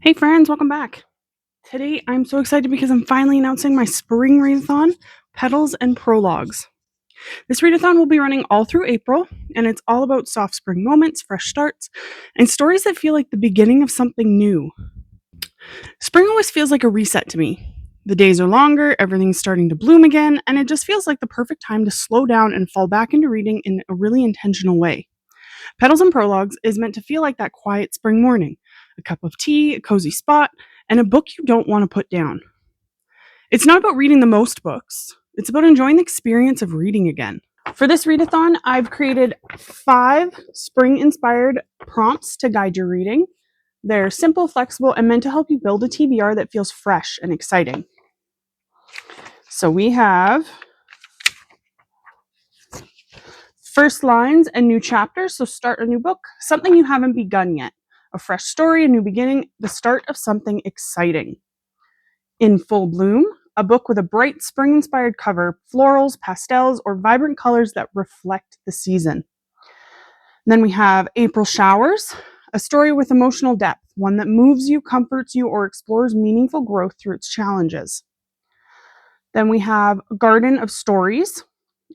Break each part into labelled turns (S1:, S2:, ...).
S1: Hey friends, welcome back. Today I'm so excited because I'm finally announcing my spring readathon, Petals and Prologues. This readathon will be running all through April, and it's all about soft spring moments, fresh starts, and stories that feel like the beginning of something new. Spring always feels like a reset to me. The days are longer, everything's starting to bloom again, and it just feels like the perfect time to slow down and fall back into reading in a really intentional way. Petals and Prologues is meant to feel like that quiet spring morning, a cup of tea, a cozy spot, and a book you don't want to put down. It's not about reading the most books, it's about enjoying the experience of reading again. For this readathon, I've created 5 spring-inspired prompts to guide your reading. They're simple, flexible, and meant to help you build a TBR that feels fresh and exciting. So we have first lines and new chapters, so start a new book, something you haven't begun yet. A fresh story, a new beginning, the start of something exciting. In full bloom, a book with a bright spring-inspired cover, florals, pastels, or vibrant colors that reflect the season. And then we have April showers, a story with emotional depth, one that moves you, comforts you, or explores meaningful growth through its challenges. Then we have Garden of Stories,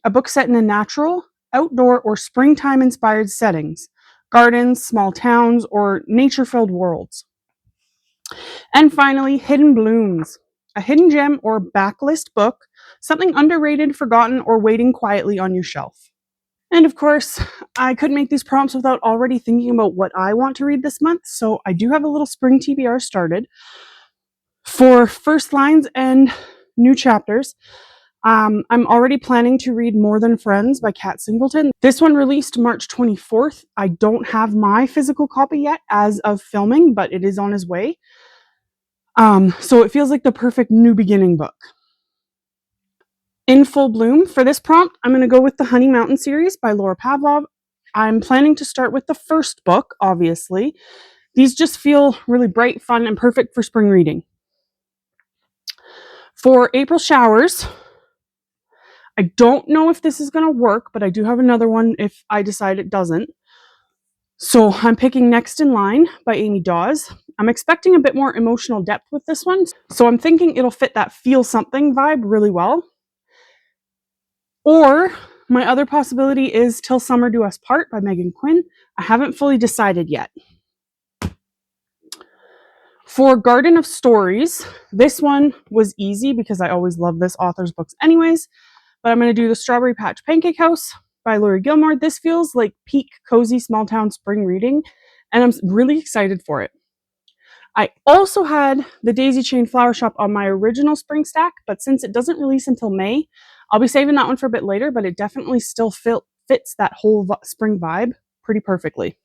S1: a book set in a natural, outdoor, or springtime-inspired settings, gardens, small towns, or nature-filled worlds. And finally, Hidden Blooms, a hidden gem or backlist book, something underrated, forgotten, or waiting quietly on your shelf. And of course, I couldn't make these prompts without already thinking about what I want to read this month, so I do have a little spring TBR started. For first lines and new chapters, I'm already planning to read More Than Friends by Singleton. This one released March 24th. I don't have my physical copy yet as of filming, but it is on its way. So it feels like the perfect new beginning book. In full bloom, for this prompt, I'm going to go with the Honey Mountain series by Laurie Pavlov. I'm planning to start with the first book, obviously. These just feel really bright, fun, and perfect for spring reading. For April showers, I don't know if this is going to work, but I do have another one if I decide it doesn't. So I'm picking Next in Line by Daws. I'm expecting a bit more emotional depth with this one, so I'm thinking it'll fit that feel something vibe really well. Or my other possibility is Till Summer Do Us Part by Megan Quinn. I haven't fully decided yet. For Garden of Stories, this one was easy because I always love this author's books anyways, but I'm going to do The Strawberry Patch Pancake House by Laurie Gilmore. This feels like peak cozy small town spring reading, and I'm really excited for it. I also had The Daisy Chain Flower Shop on my original spring stack, but since it doesn't release until May, I'll be saving that one for a bit later, but it definitely still fits that whole spring vibe pretty perfectly.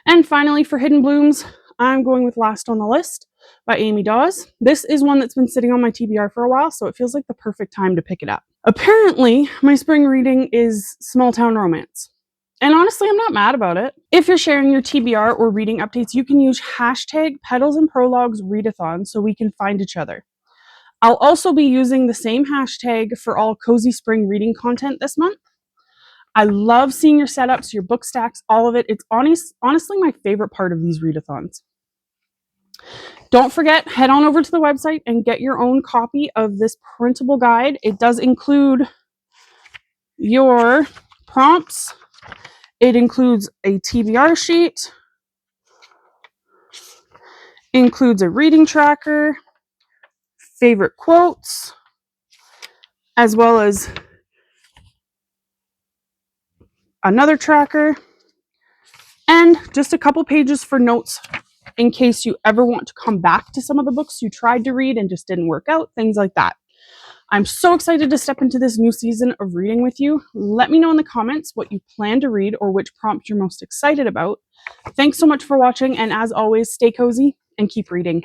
S1: And finally, for Hidden Blooms, I'm going with Last on the List by Daws. This is one that's been sitting on my TBR for a while, so it feels like the perfect time to pick it up. Apparently, my spring reading is small town romance. And honestly, I'm not mad about it. If you're sharing your TBR or reading updates, you can use hashtag Petals and Prologues Readathon so we can find each other. I'll also be using the same hashtag for all cozy spring reading content this month. I love seeing your setups, your book stacks, all of it. It's honestly my favorite part of these readathons. Don't forget, head on over to the website and get your own copy of this printable guide. It does include your prompts. It includes a TBR sheet, includes a reading tracker, favorite quotes, as well as another tracker, and just a couple pages for notes in case you ever want to come back to some of the books you tried to read and just didn't work out, things like that. I'm so excited to step into this new season of reading with you. Let me know in the comments what you plan to read or which prompt you're most excited about. Thanks so much for watching, and as always, stay cozy and keep reading.